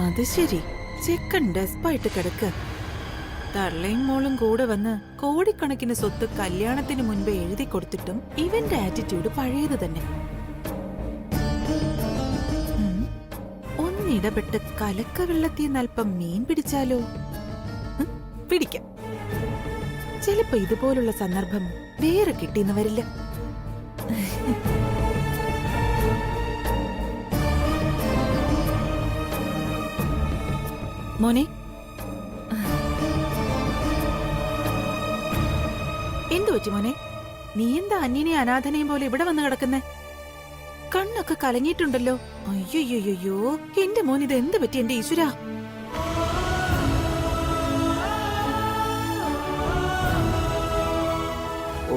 അത് ശരി, ചെക്കൻ ഡെസ്പായിട്ട് കിടക്ക. തള്ളയും മോളും കൂടെ വന്ന് കോടിക്കണക്കിന് സ്വത്ത് കല്യാണത്തിന് മുൻപേ എഴുതി കൊടുത്തിട്ടും ഇവന്റെ ആറ്റിറ്റ്യൂഡ് പഴയത് തന്നെ. ഒന്നിടപെട്ട് കലക്ക വെള്ളത്തിന്ന് അല്പം മീൻ പിടിച്ചാലോ? പിടിക്കാം. ചിലപ്പോ ഇതുപോലുള്ള സന്ദർഭം വേറെ കിട്ടിയെന്ന് വരില്ല. മോനെ, എന്തു പറ്റി മോനെ? നീ എന്താ അന്യനെ അനാഥനെയും പോലെ ഇവിടെ വന്ന് കിടക്കുന്നേ? കണ്ണൊക്കെ കലങ്ങിയിട്ടുണ്ടല്ലോ. അയ്യോയ്യോയ്യോ, എന്റെ മോൻ ഇത് എന്ത് പറ്റി എന്റെ ഈശ്വരാ?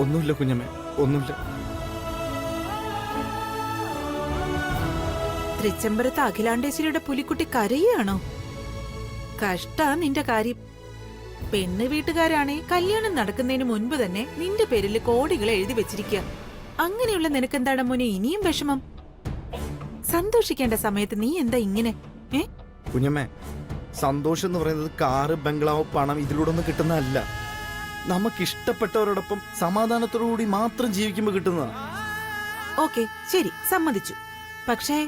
ഒന്നുമില്ല കുഞ്ഞമ്മേ, ഒന്നുമില്ല. തൃച്ചംബരത്ത് അഖിലാണ്ടേശ്വരിയുടെ പുലിക്കുട്ടി കരയാണോ? കഷ്ടാ നിന്റെ കാര്യം. പെണ്ണ് വീട്ടുകാരാണെ കല്യാണം നടക്കുന്നതിന് മുൻപ് തന്നെ നിന്റെ പേരിൽ കോടികൾ എഴുതി വെച്ചിരിക്കുക. അങ്ങനെയുള്ള നിനക്കെന്താണ് മോനെ ഇനിയും വിഷമം? സന്തോഷിക്കേണ്ട സമയത്ത് നീ എന്താ ഇങ്ങനെ? കുഞ്ഞമ്മേ, സന്തോഷം എന്ന് പറയുന്നത് കാറ്, ബംഗ്ലാവ്, പണം ഇതിലൂടെ ഒന്നും കിട്ടുന്നതല്ല. നമുക്കിഷ്ടപ്പെട്ടവരോടൊപ്പം സമാധാനത്തോടുകൂടി മാത്രം ജീവിക്കുമ്പോൾ കിട്ടുന്നതാണ്. ഓക്കെ, ശരി, സമ്മതിച്ചു. പക്ഷേ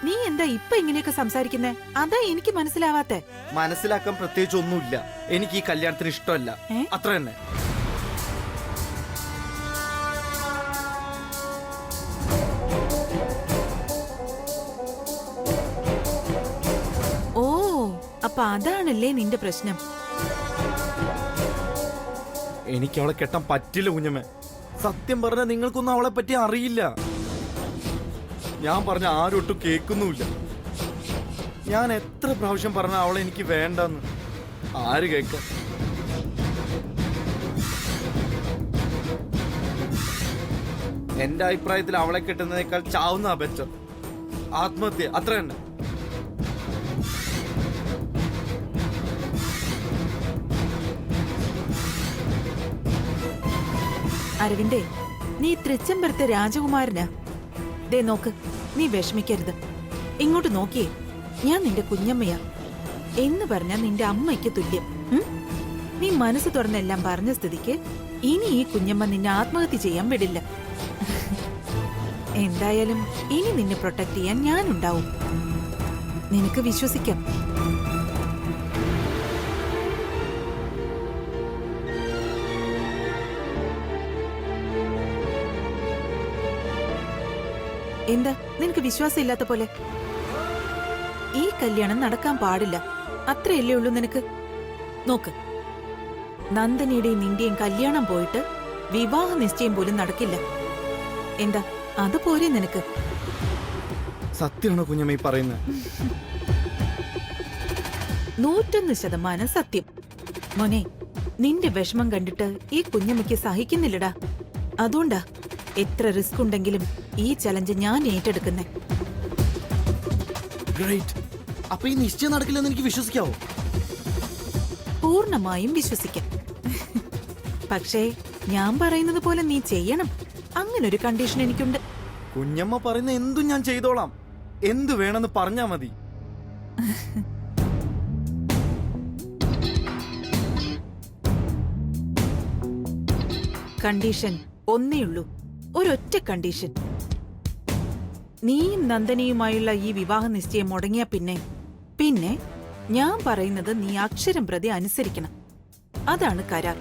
നീ എന്താ ഇപ്പൊ ഇങ്ങനെയൊക്കെ സംസാരിക്കുന്നേ? അതാ എനിക്ക് മനസ്സിലാവാത്തെ. മനസ്സിലാക്കാൻ പ്രത്യേകിച്ച് ഒന്നുമില്ല. എനിക്ക് ഈ കല്യാണത്തിന് ഇഷ്ടമല്ല, അത്ര തന്നെ. ഓ, അപ്പൊ അതാണല്ലേ നിന്റെ പ്രശ്നം? എനിക്ക് അവളെ കെട്ടാൻ പറ്റില്ല കുഞ്ഞമ്മേ. സത്യം പറഞ്ഞാൽ നിങ്ങൾക്കൊന്നും അവളെ പറ്റി അറിയില്ല. ഞാൻ പറഞ്ഞ ആരൊട്ടും കേൾക്കുന്നുമില്ല. ഞാൻ എത്ര പ്രാവശ്യം പറഞ്ഞ അവളെ എനിക്ക് വേണ്ടെന്ന്. ആര് കേൾക്കാം? എന്റെ അഭിപ്രായത്തിൽ അവളെ കെട്ടുന്നതിനേക്കാൾ ചാവുന്ന ബെറ്റർ. ആത്മഹത്യ, അത്ര തന്നെ. അരവിന്ദേ, നീ തൃച്ചംബരത്തെ രാജകുമാരനാ. ദേ നോക്ക്, നീ വിഷമിക്കരുത്. ഇങ്ങോട്ട് നോക്കിയേ, ഞാൻ നിന്റെ കുഞ്ഞമ്മയാ. എന്ന് പറഞ്ഞ നിന്റെ അമ്മയ്ക്ക് തുല്യം. നീ മനസ്സ് തുറന്നെല്ലാം പറഞ്ഞ സ്ഥിതിക്ക് ഇനി ഈ കുഞ്ഞമ്മ നിന്നെ ആത്മഹത്യ ചെയ്യാൻ വിടില്ല. എന്തായാലും ഇനി നിന്നെ പ്രൊട്ടക്ട് ചെയ്യാൻ ഞാനുണ്ടാവും. നിനക്ക് വിശ്വസിക്കാം. എന്താ നിനക്ക് വിശ്വാസം ഇല്ലാത്ത പോലെ? ഈ കല്യാണം നടക്കാൻ പാടില്ല, അത്രയല്ലേ ഉള്ളൂ നിനക്ക്. നോക്ക്, നന്ദനിയുടെയും നിന്റെയും കല്യാണം പോയിട്ട് വിവാഹ നിശ്ചയം പോലും നടക്കില്ല. എന്താ അതുപോലെ നിനക്ക്? സത്യമാണോ കുഞ്ഞമ്മ ഈ പറയുന്നത്? 101% സത്യം. മോനെ, നിന്റെ വിഷമം കണ്ടിട്ട് ഈ കുഞ്ഞമ്മയ്ക്ക് സഹിക്കുന്നില്ലടാ. അതുകൊണ്ടാ എത്ര റിസ്ക് ഉണ്ടെങ്കിലും ഈ ചലഞ്ച് ഞാൻ ഏറ്റെടുക്കുന്നേ. അപ്പൊ ഈ നിശ്ചയം നടക്കില്ലെന്ന് എനിക്ക് വിശ്വസിക്കാവോ? പൂർണ്ണമായും വിശ്വസിക്കാം. പക്ഷേ ഞാൻ പറയുന്നത് പോലെ നീ ചെയ്യണം. അങ്ങനൊരു കണ്ടീഷൻ എനിക്കുണ്ട്. കുഞ്ഞമ്മ പറയുന്ന എന്തും ഞാൻ ചെയ്തോളാം. എന്തു വേണമെന്ന് പറഞ്ഞാ മതി. കണ്ടീഷൻ ഒന്നേയുള്ളൂ, ഒരൊറ്റ കണ്ടീഷൻ. നീയും നന്ദനിയുമായുള്ള ഈ വിവാഹ നിശ്ചയം മുടങ്ങിയ പിന്നെ ഞാൻ പറയുന്നത് നീ അക്ഷരം പ്രതി അനുസരിക്കണം. അതാണ് കരാർ.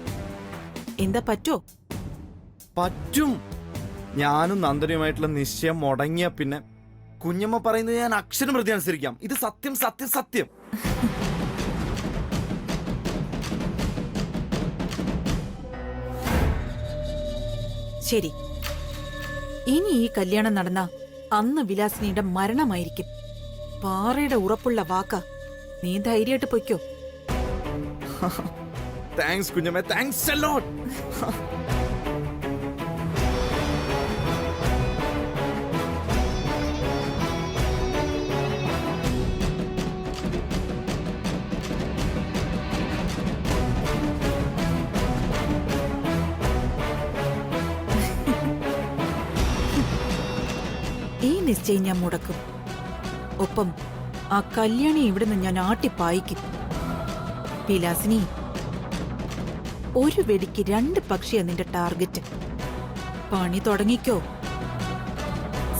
എന്താ പറ്റോ? പറ്റും. ഞാനും നന്ദനിയുമായിട്ടുള്ള നിശ്ചയം മുടങ്ങിയ പിന്നെ കുഞ്ഞമ്മ പറയുന്നത് ഞാൻ അക്ഷരം പ്രതി അനുസരിക്കാം. ഇത് സത്യം, സത്യം, സത്യം. ശരി, ഇനി ഈ കല്യാണം നടന്ന അന്ന് വിലാസിനിയുടെ മരണമായിരിക്കും. പാറയുടെ ഉറപ്പുള്ള വാക്കാ. നീ ധൈര്യമായിട്ട് പൊയ്ക്കോ. താങ്ക്സ് കുഞ്ഞമ്മേ, താങ്ക്സ് എ ലോട്ട്. ഈ നിശ്ചയം ഞാൻ മുടക്കും. ഒപ്പം ആ കല്യാണി ഇവിടുന്ന് ഞാൻ ആട്ടിപ്പായിക്കും. വിലാസിനി, ഒരു വെടിക്ക് 2 പക്ഷിയാ നിന്റെ ടാർഗറ്റ്. പണി തുടങ്ങിക്കോ.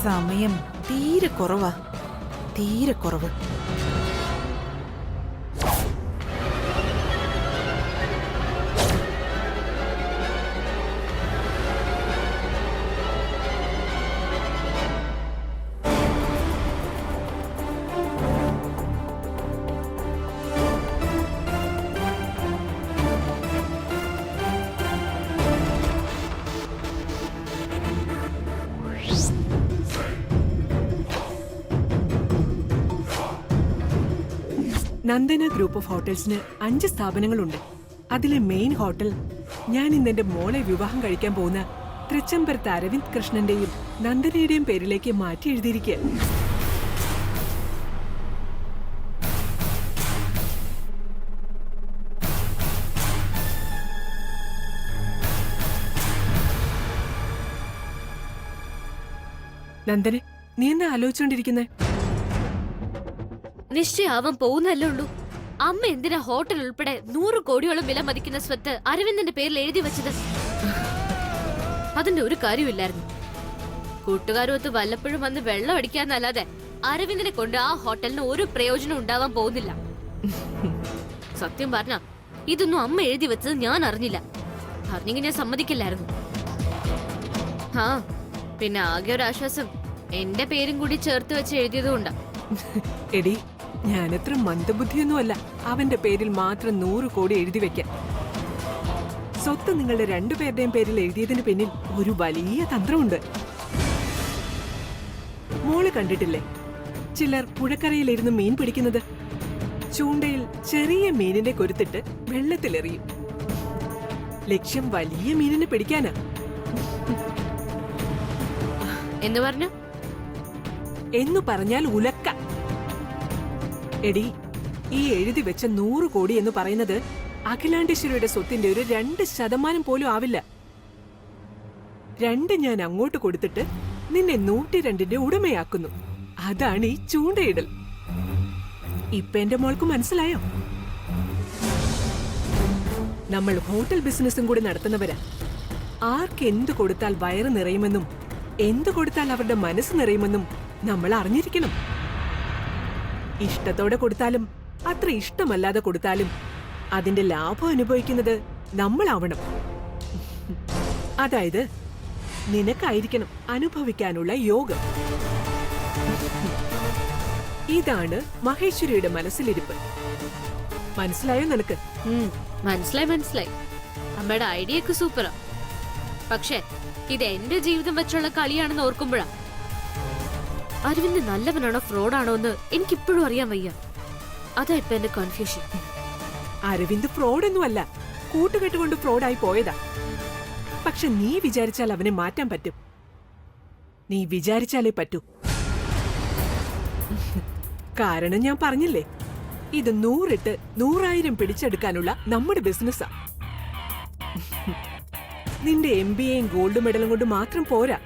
സമയം തീരെ കുറവാ, തീരെ കുറവ്. നന്ദന ഗ്രൂപ്പ് ഓഫ് ഹോട്ടൽസിന് 5 സ്ഥാപനങ്ങളുണ്ട്. അതിലെ മെയിൻ ഹോട്ടൽ ഞാൻ ഇന്ന് എന്റെ മോളെ വിവാഹം കഴിക്കാൻ പോകുന്ന തൃച്ചംബരത്ത് അരവിന്ദ് കൃഷ്ണന്റെയും നന്ദനയുടെയും പേരിലേക്ക് മാറ്റി എഴുതിയിരിക്കുക. നന്ദനെ, നീ എന്താ ആലോചിച്ചോണ്ടിരിക്കുന്നേ? നിശ്ചയാവാൻ പോകുന്നല്ലേ ഉള്ളൂ. അമ്മ എന്തിനാ ഹോട്ടൽ ഉൾപ്പെടെ 100 കോടിയോളം വില മതിക്കുന്ന സ്വത്ത് അരവിന്ദന്റെ പേരിൽ എഴുതി വെച്ചത്? അതിന്റെ ഒരു കാര്യമില്ലായിരുന്നു. കൂട്ടുകാരൊത്ത് വല്ലപ്പോഴും വന്ന് വെള്ളം അടിക്കാന്നല്ലാതെ അരവിന്ദനെ കൊണ്ട് ആ ഹോട്ടലിന് ഒരു പ്രയോജനം ഉണ്ടാവാൻ പോകുന്നില്ല. സത്യം പറഞ്ഞ ഇതൊന്നും അമ്മ എഴുതി വെച്ചത് ഞാൻ അറിഞ്ഞില്ല. അറിഞ്ഞെങ്കിൽ ഞാൻ സമ്മതിക്കില്ലായിരുന്നു. ആ പിന്നെ ആകെ ഒരു ആശ്വാസം എന്റെ പേരും കൂടി ചേർത്ത് വെച്ച് എഴുതിയതുകൊണ്ടാ. എടി, ഞാനത്ര മന്ദബുദ്ധിയൊന്നുമല്ല അവന്റെ പേരിൽ മാത്രം 100 കോടി എഴുതി വെക്കാൻ. സ്വത്ത് നിങ്ങളുടെ 2 പേരുടെയും പേരിൽ എഴുതിയതിന് പിന്നിൽ ഒരു വലിയ തന്ത്രമുണ്ട്. മോള് കണ്ടിട്ടില്ലേ, ചിലർ പുഴക്കരയിലിരുന്ന് മീൻ പിടിക്കുന്നത്? ചൂണ്ടയിൽ ചെറിയ മീനിനെ കൊരുത്തിട്ട് വെള്ളത്തിലെറിയും. ലക്ഷ്യം വലിയ മീനിനെ പിടിക്കാനാ. എന്ന് പറഞ്ഞു എന്നു പറഞ്ഞാൽ ഉലക്ക. എടി, ഈ എഴുതി വെച്ച 100 കോടി എന്ന് പറയുന്നത് അഖിലാണ്ടേശ്വരിയുടെ സ്വത്തിന്റെ ഒരു 2% പോലും ആവില്ല. 2 ഞാൻ അങ്ങോട്ട് കൊടുത്തിട്ട് നിന്നെ 102ന്റെ ഉടമയാക്കുന്നു. അതാണ് ഈ ചൂണ്ടയിടൽ. ഇപ്പൊ എന്റെ മോൾക്ക് മനസ്സിലായോ? നമ്മൾ ഹോട്ടൽ ബിസിനസ്സും കൂടി നടത്തുന്നവരാ. ആർക്ക് എന്ത് കൊടുത്താൽ വയറ് നിറയുമെന്നും എന്ത് കൊടുത്താൽ അവരുടെ മനസ്സ് നിറയുമെന്നും നമ്മൾ അറിഞ്ഞിരിക്കണം. ഇഷ്ടത്തോടെ കൊടുത്താലും അത്ര ഇഷ്ടമല്ലാതെ കൊടുത്താലും അതിന്റെ ലാഭം അനുഭവിക്കുന്നത് നമ്മളാവണം. അതായത് നിനക്കായിരിക്കണം അനുഭവിക്കാനുള്ള യോഗം. ഇതാണ് മഹേശ്വരിയുടെ മനസ്സിലിരിപ്പ്. മനസ്സിലായോ നിനക്ക്? മനസ്സിലായി. അമ്മയുടെ ഐഡിയ ഒക്കെ സൂപ്പറാ. പക്ഷെ ഇത് എന്റെ ജീവിതം വെച്ചുള്ള കളിയാണെന്ന് ഓർക്കുമ്പോഴാ അരവിന്ദ് നല്ലവനാണോ ഫ്രോഡാണോ എന്ന് എനിക്കിപ്പോഴും അറിയാൻ വയ്യ. അതാ ഇപ്പൊ എന്റെ കൺഫ്യൂഷൻ. അരവിന്ദ് ഫ്രോഡൊന്നുമല്ല, കൂട്ടുകെട്ടുകൊണ്ട് ഫ്രോഡായി പോയതാ. പക്ഷെ നീ വിചാരിച്ചാൽ അവനെ മാറ്റാൻ പറ്റും. നീ വിചാരിച്ചാലേ പറ്റൂ. കാരണം ഞാൻ പറഞ്ഞില്ലേ, ഇത് 100 ഇട്ട് 100,000 പിടിച്ചെടുക്കാനുള്ള നമ്മുടെ ബിസിനസ്സാ. നിന്റെ MBAയും ഗോൾഡ് മെഡലും കൊണ്ട് മാത്രം പോരാ.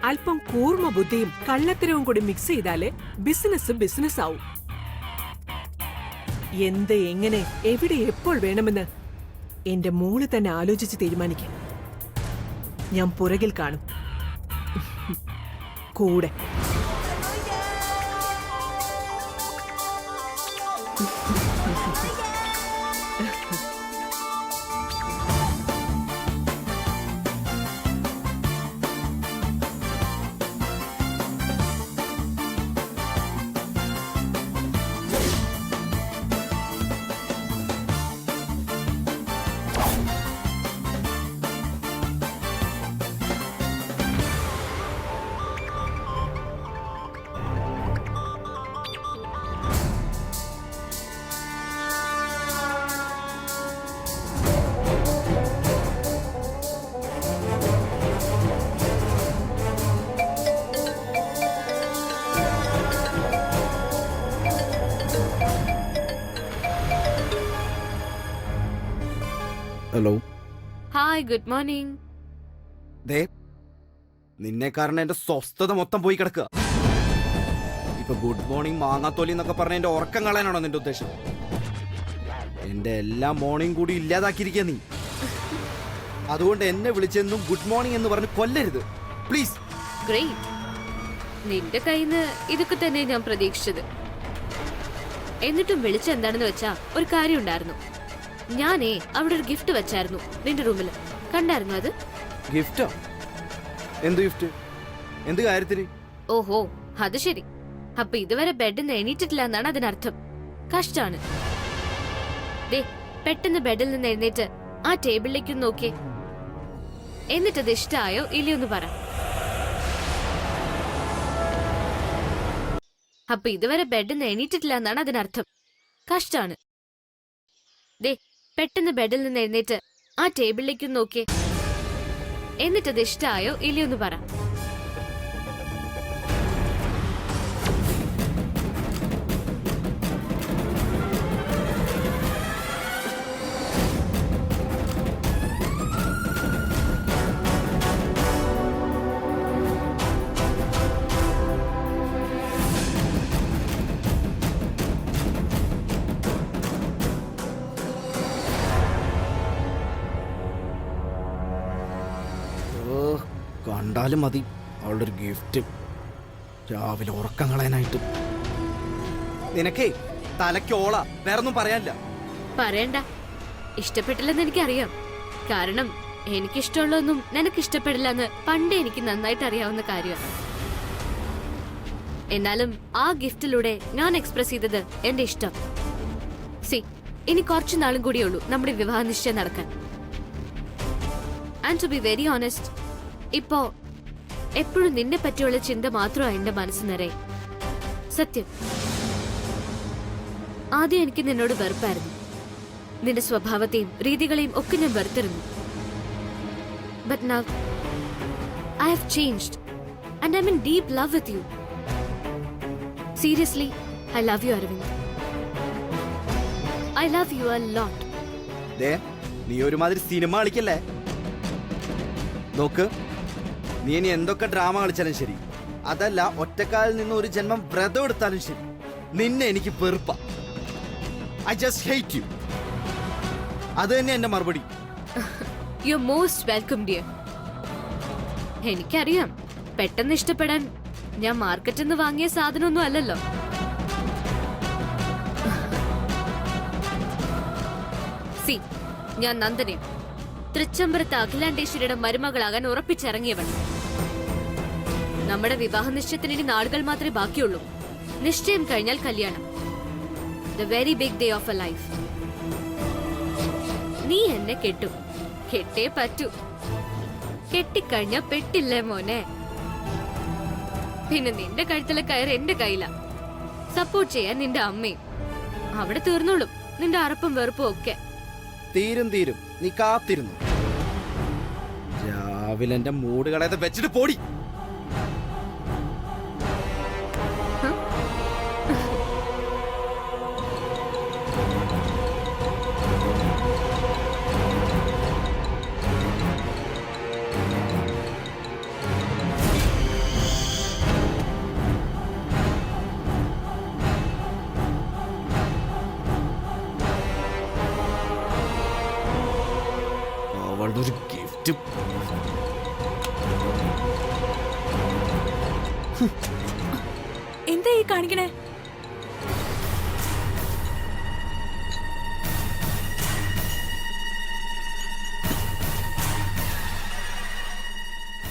അല്പം കൂർമ്മ ബുദ്ധിയും കള്ളത്തരവും കൂടി മിക്സ് ചെയ്താലേ ബിസിനസ് ആവും. എന്ത്, എങ്ങനെ, എവിടെ, എപ്പോൾ വേണമെന്ന് എന്റെ മോള് തന്നെ ആലോചിച്ച് തീരുമാനിക്കാം. ഞാൻ പുറകിൽ കാണും, കൂടെ. ഹലോ. Hi, good morning. ദേ, നിന്നെ കാരണം എന്റെ സ്വസ്ഥത മൊത്തം പോയി കിടക്കുക. ഇപ്പൊ ഗുഡ് മോർണിംഗ് മാങ്ങാത്തോലി എന്നൊക്കെ പറഞ്ഞ എന്റെ ഉറക്കം കളയാനാണോ നിന്റെ ഉദ്ദേശം? എന്റെ എല്ലാ മോർണിംഗ് കൂടി ഇല്ലാതാക്കിയിരിക്കുക നീ. അതുകൊണ്ട് എന്നെ വിളിച്ചെന്നും ഗുഡ് മോർണിംഗ് എന്ന് പറഞ്ഞ് കൊല്ലരുത് പ്ലീസ്. ഗ്രേറ്റ്. നിന്റെ കയ്യിന്ന് ഇതൊക്കെ തന്നെ ഞാൻ പ്രതീക്ഷിച്ചത്. എന്നിട്ടും വിളിച്ചെന്താണെന്ന് വെച്ചാ ഒരു കാര്യം ഉണ്ടായിരുന്നു. ഞാനേ അവിടെ ഒരു ഗിഫ്റ്റ് വെച്ചായിരുന്നു നിന്റെ റൂമിൽ. കണ്ടായിരുന്നു അത്? ഗിഫ്റ്റോ? എന്ത് ഗിഫ്റ്റ്? എന്ത് കാര്യത്തിന്? ഓഹോ, അത് ശരി. അപ്പൊ ഇതുവരെ ബെഡിൽ നിന്ന് എണീറ്റിട്ടില്ല എന്നാണ് അതിനർത്ഥം. കഷ്ടാണ്. ദേ, പെട്ടെന്ന് ബെഡിൽ നിന്ന് എഴുന്നേറ്റ് ആ ടേബിളിലേക്ക് നോക്കിയേ. എന്നിട്ടത് ഇഷ്ടായോ ഇല്ലയോന്ന് പറ. അപ്പൊ ഇതുവരെ ബെഡിൽ നിന്ന് എണീറ്റിട്ടില്ല എന്നാണ് അതിനർത്ഥം. കഷ്ടാണ്. ദേ, പെട്ടെന്ന് ബെഡിൽ നിന്ന് എഴുന്നേറ്റ് ആ ടേബിളിലേക്ക് നോക്കിയേ. എന്നിട്ടത് ഇഷ്ടായോ ഇല്ലയോന്ന് പറ. കണ്ടാലും മതി അവളുടെ ഒരു ഗിഫ്റ്റ്. രാവിലെ ഉറക്കം കളയാനായിട്ട്. നിനക്കേ തലയ്ക്കോള, വേറൊന്നും പറയാനില്ല. പറയണ്ട. ഇഷ്ടപ്പെട്ടില്ലെന്ന് എനിക്കറിയാം. കാരണം എനിക്കിഷ്ടമുള്ളതൊന്നും നിനക്കിഷ്ടപ്പെടില്ല എന്ന് പണ്ടേ എനിക്ക് നന്നായിട്ട് അറിയാവുന്ന കാര്യമാണ്. എന്നാലും ആ ഗിഫ്റ്റിലൂടെ ഞാൻ എക്സ്പ്രസ് ചെയ്തത് എന്റെ ഇഷ്ടം. സി, ഇനി കുറച്ചു നാളും കൂടിയേ ഉള്ളൂ നമ്മുടെ വിവാഹ നിശ്ചയം നടക്കാൻ. And to be very honest, ഇപ്പോ എപ്പോഴും നിന്നെ പറ്റിയുള്ള ചിന്ത മാത്രമാണ് എന്റെ മനസ്സ് നിറയെ. സത്യം. ആദ്യം എനിക്ക് നിന്നോട് വെറുപ്പായിരുന്നു. നിന്റെ സ്വഭാവത്തെയും രീതികളെയും ഒക്കെ ഞാൻ വെറുത്തിരുന്നു. But now I have changed and I am in deep love with you. Seriously, I love you Aravind. I love you a lot. നീ ഒരുമാതിരി സിനിമ കളിക്കല്ലേ? നോക്ക്, നീ ഇനി എന്തൊക്കെ ഡ്രാമ കളിച്ചാലും ശരി, അതല്ല ഒറ്റക്കാലിൽ നിന്ന് ഒരു ജന്മം വ്രതം എടുത്താലും ശരി, നിന്നെ എനിക്ക് വെറുപ്പാ. I just hate you. അത് തന്നെ എന്റെ മറുപടി. You are most welcome dear. എനിക്കറിയാം, പെട്ടെന്ന് ഇഷ്ടപ്പെടാൻ ഞാൻ മാർക്കറ്റിൽ നിന്ന് വാങ്ങിയ സാധനമൊന്നും അല്ലല്ലോ. സി, ഞാൻ നന്ദനെ തൃച്ചംബരത്ത് അഖിലാണ്ടേശ്വരിയുടെ മരുമകളാകാൻ ഉറപ്പിച്ചിറങ്ങിയവൻ. നമ്മുടെ വിവാഹ നിശ്ചയത്തിന് ഇനി നാളുകൾ മാത്രമേ ബാക്കിയുള്ളൂ. നിശ്ചയം കഴിഞ്ഞാൽ കല്യാണം. The very big day of a life. നീ എന്നെ കെട്ടും. കെട്ടേ പറ്റൂ. കെട്ടിക്കഴിഞ്ഞാ പെട്ടില്ലേ മോനെ. പിന്നെ നിന്റെ കഴുത്തിലെ കയർ എന്റെ കയ്യിലാ. സപ്പോർട്ട് ചെയ്യാൻ നിന്റെ അമ്മയും. അവിടെ തീർന്നോളും നിന്റെ അറപ്പും വെറുപ്പും ഒക്കെ. തീരും തീരും, നീ കാത്തിരുന്നു. രാവിലെ എന്റെ മൂട് കളയാതെ വെച്ചിട്ട് പോടി. അവളുടെ ഒരു ഗിഫ്റ്റ്. എന്താ ഈ കാണിക്കണേ?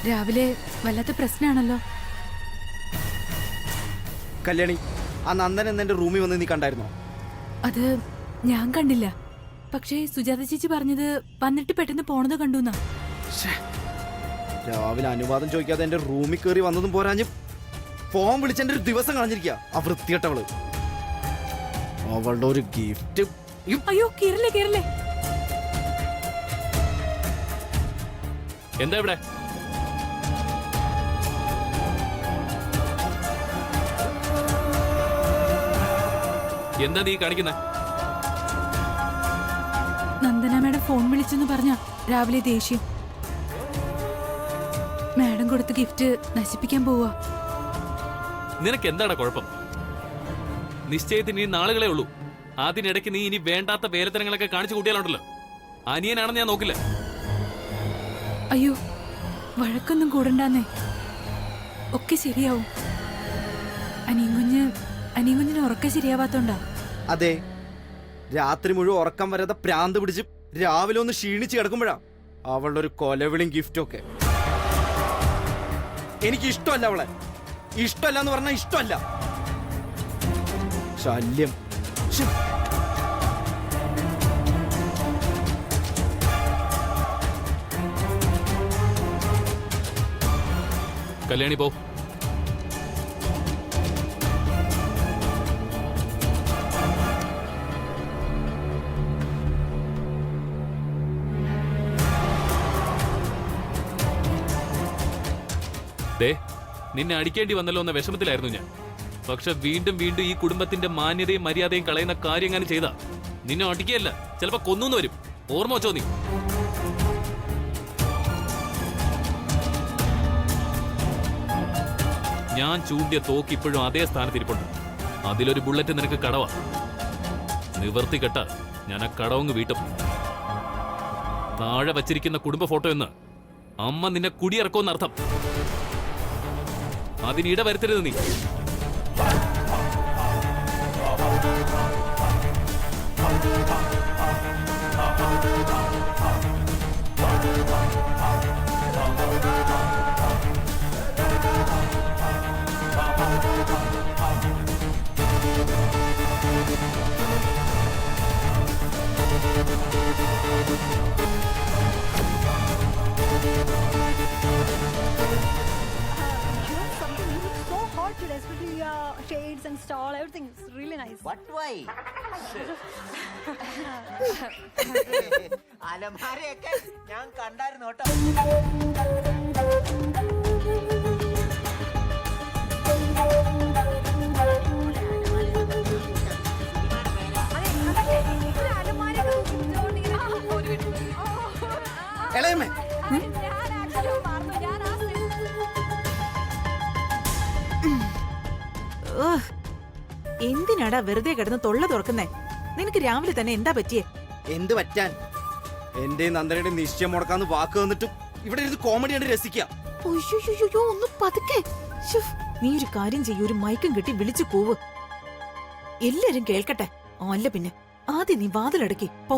രാവിലെ വല്ലാത്ത പ്രശ്നമാണല്ലോ. കല്യാണി, ആ നന്ദൻ എന്നെ റൂമിൽ വന്ന് നീ കണ്ടായിരുന്നോ? അത് ഞാൻ കണ്ടില്ല. പക്ഷേ സുജാത ചേച്ചി പറഞ്ഞത് വന്നിട്ട് പെട്ടെന്ന് പോണത് കണ്ടുന്നാ. രാവിലെ അനുവാദം ചോദിക്കാതെ എന്റെ റൂമിൽ കയറി വന്നതും പോരാഞ്ഞ് ഫോൺ വിളിച്ചെന്റെ ഒരു ദിവസം കളഞ്ഞിരിക്കുക ആ വൃത്തികെട്ടവള്. അവളുടെ ഒരു ഗിഫ്റ്റ്. അയ്യോ, കേറില്ലേ കേറില്ലേ. എന്താ ഇവിടെ? എന്താ നീ കാണിക്കുന്നത്? നന്ദന മാഡം ഫോൺ വിളിച്ചെന്ന് പറഞ്ഞ രാവിലെ ദേഷ്യം. മാഡം കൊടുത്ത ഗിഫ്റ്റ് നശിപ്പിക്കാൻ പോവാ. നിനക്ക് എന്താണ് കുഴപ്പം? നിശ്ചയത്തിന് ഇനി നാളുകളേ ഉള്ളൂ. അതിനിടയ്ക്ക് നീ ഇനി വേണ്ടാത്ത വേലത്തരങ്ങളൊക്കെ കാണിച്ചു കൂട്ടിയാലുണ്ടല്ലോ, അനിയനാണെന്ന് ഞാൻ നോക്കില്ല. അയ്യോ, വഴക്കൊന്നും കൂടണ്ടാന്നേ, ഒക്കെ ശരിയാവും. അനിയൻകുഞ്ഞിന് ഉറക്കം ശരിയാവാത്തോണ്ടാ. അതെ, രാത്രി മുഴുവൻ ഉറക്കം വരാതെ പ്രാന്ത് പിടിച്ച് രാവിലെ ഒന്ന് ക്ഷീണിച്ച് കിടക്കുമ്പോഴാ അവളുടെ ഒരു കൊലവിളിയും ഗിഫ്റ്റും ഒക്കെ. എനിക്ക് ഇഷ്ടമല്ല അവളെ. ഇഷ്ടമല്ല എന്ന് പറഞ്ഞാൽ ഇഷ്ടമല്ല. ശല്യം. ശ്ശെ. കല്യാണി പോ. ദേ, നിന്നെ അടിക്കേണ്ടി വന്നല്ലോ എന്ന വിഷമത്തിലായിരുന്നു ഞാൻ. പക്ഷെ വീണ്ടും വീണ്ടും ഈ കുടുംബത്തിന്റെ മാന്യതയും മര്യാദയും കളയുന്ന കാര്യം എങ്ങനെ ചെയ്താ നിന്നെ അടിക്കുകയല്ല, ചിലപ്പോ കൊന്നു വരും. ഓർമ്മ വെച്ചോ നീ. ഞാൻ ചൂണ്ടിയ തോക്ക് ഇപ്പോഴും അതേ സ്ഥാനത്തിരിപ്പുണ്ട്. അതിലൊരു ബുള്ളറ്റ് നിനക്ക് കടവാ. നിവർത്തി കെട്ട ഞാൻ ആ കടവങ്ങ് വീട്ടും. താഴെ വച്ചിരിക്കുന്ന കുടുംബ ഫോട്ടോ എന്ന് അമ്മ നിന്നെ കുടിയിറക്കുമെന്നർത്ഥം. അതിനിട വരുത്തരുത് നീ. Something you look so hot today, especially your shades and style, everything is really nice. What why? അലമാരയൊക്കെ ഞാൻ കണ്ടായിരുന്നു കേട്ടോ. ഇളയമ്മേ, എന്തിനാടാ വെറുതെ കിടന്ന് തൊള്ള തുറക്കുന്നേ? നിനക്ക് രാവിലെ തന്നെ എന്താ പറ്റിയേ? എന്ത് പറ്റാൻ? എന്റെ നന്ദനയുടെ നിശ്ചയം മുടക്കാന്ന് വാക്ക് തന്നിട്ടും ഇവിടെ ഇരുന്ന് കോമഡി കണ്ട് രസിക്കാം. അയ്യോ, ഒന്ന് പതുക്കെ. ശ്ശോ, നീ ഒരു കാര്യം ചെയ്യൂ, ഒരു മയക്കം കെട്ടി വിളിച്ചു കൂവ്. എല്ലാരും കേൾക്കട്ടെ. അല്ല പിന്നെ ആദ്യം നീ വാതിലടക്കി പോ.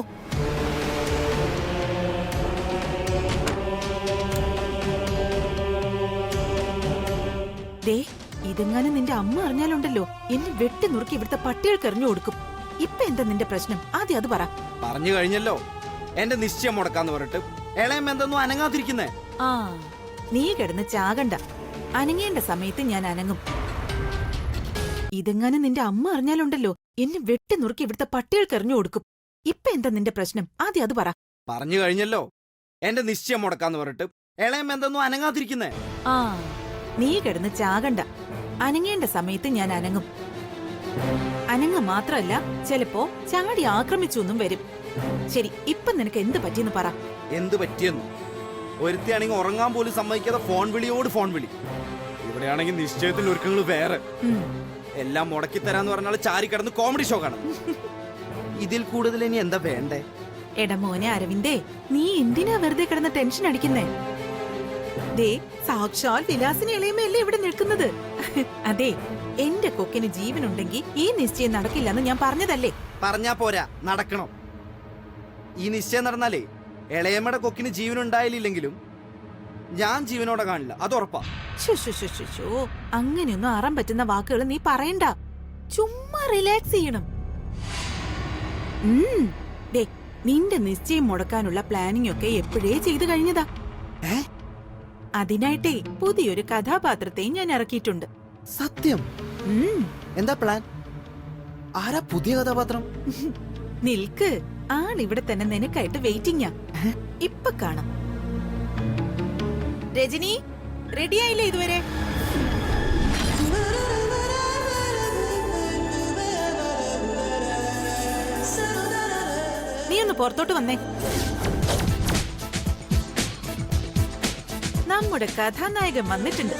ദേ, ഇതെങ്ങാനും നിന്റെ അമ്മ അറിഞ്ഞാലുണ്ടല്ലോ, എന്നെ വെട്ടി നുറുക്കി ഇവിടുത്തെ പട്ടികൾക്ക് എറിഞ്ഞു കൊടുക്കും. ഇപ്പൊ എന്താ നിന്റെ പ്രശ്നം? ആദ്യം അത് പറ. പറഞ്ഞു കഴിഞ്ഞല്ലോ, എന്റെ നിശ്ചയം മുടക്കാന്ന് പറഞ്ഞിട്ട് ഇളയമ്മ എന്തൊന്നും അനങ്ങാതിരിക്കുന്നേ. ആ, നീ കിടന്ന് ചാകണ്ട. അനങ്ങേണ്ട സമയത്ത് ഞാൻ അനങ്ങും. ഇതെങ്ങാനും നിന്റെ അമ്മ അറിഞ്ഞാലുണ്ടല്ലോ, എന്നെ വെട്ടി നുറുക്കി ഇവിടുത്തെ പട്ടികൾക്ക് എറിഞ്ഞു കൊടുക്കും. ഇപ്പൊ എന്താ നിന്റെ പ്രശ്നം? ആദ്യം അത് പറ. പറഞ്ഞു കഴിഞ്ഞല്ലോ, എന്റെ നിശ്ചയം മുടക്കാന്ന് പറഞ്ഞിട്ട് ഇളയമ്മ എന്തൊന്നും അനങ്ങാതിരിക്കുന്നേ. ആ, നീ കിടന്ന് ചാകണ്ട. അനങ്ങേണ്ട സമയത്ത് ഞാൻ അനങ്ങും. അനങ്ങ മാത്രല്ല, ചിലപ്പോ ചാടി ആക്രമിച്ചു എന്നും വരും. ശരി, ഇപ്പൊ നിനക്ക് എന്ത് പറ്റിയെന്ന് പറ. എന്ത് പറ്റിയെന്നു? ഒരുത്തിയാണെങ്കിൽ ഉറങ്ങാൻ പോലും സമ്മതിക്കാതെ ഫോൺ വിളിയോട് ഫോൺ വിളി. ഇവിടെയാണെങ്കിൽ നിശ്ചയത്തിൽ ഒരുക്കങ്ങൾ വേറെ. ഉം. എല്ലാം മുടക്കി തരാന്ന് പറഞ്ഞാൽ ചാരി കിടന്ന് കോമഡി ഷോ കാണാം. ഇതിൽ കൂടുതൽ ഇനി എന്താ വേണ്ടേ? എടാ മോനെ അരവിന്ദേ, നീ എന്തിനാ വെറുതെ കിടന്ന് ടെൻഷൻ അടിക്കുന്നേ? ദേ, സാക്ഷാൽ വിലാസിനി ഇളയമല്ലേ ഇവിടെ നിൽക്കുന്നത്. അതെ, എന്റെ കൊക്കിന് ജീവനുണ്ടെങ്കിൽ ഈ നിശ്ചയം നടക്കില്ലെന്ന് ഞാൻ പറഞ്ഞതല്ലേ? പറഞ്ഞാ പോരാ, നടക്കണം. ഈ നിശ്ചയം നടന്നാലേ ഇളയമ്മയുടെ കൊക്കിന് ജീവനുണ്ടായില്ലെങ്കിലും ഞാൻ ജീവനോടെ കാണില്ല, അത് ഉറപ്പാ. ശോ, അങ്ങനെയൊന്നും അറാൻ പറ്റുന്ന വാക്കുകൾ നീ പറയണ്ട. ചുമ്മാ റിലാക്സ് ചെയ്യണം. ദേ, നിന്റെ നിശ്ചയം മുടക്കാനുള്ള പ്ലാനിംഗ് ഒക്കെ എപ്പോഴേ ചെയ്തു കഴിഞ്ഞതാ. അതിനായിട്ടേ പുതിയൊരു കഥാപാത്രത്തെയും ഞാൻ ഇറക്കിയിട്ടുണ്ട്. സത്യം? എന്താ പ്ലാൻ? ആരാ പുതിയ കഥാപാത്രം? നിൽക്ക്, ആളിവിടെ തന്നെ നിനക്കായിട്ട് വെയിറ്റിംഗാ. ഇപ്പൊ കാണാം. രജനി, റെഡിയായില്ലേ ഇതുവരെ? നീ ഒന്ന് പുറത്തോട്ട് വന്നേ. നമ്മുടെ കഥാനായകൻ വന്നിട്ടുണ്ട്.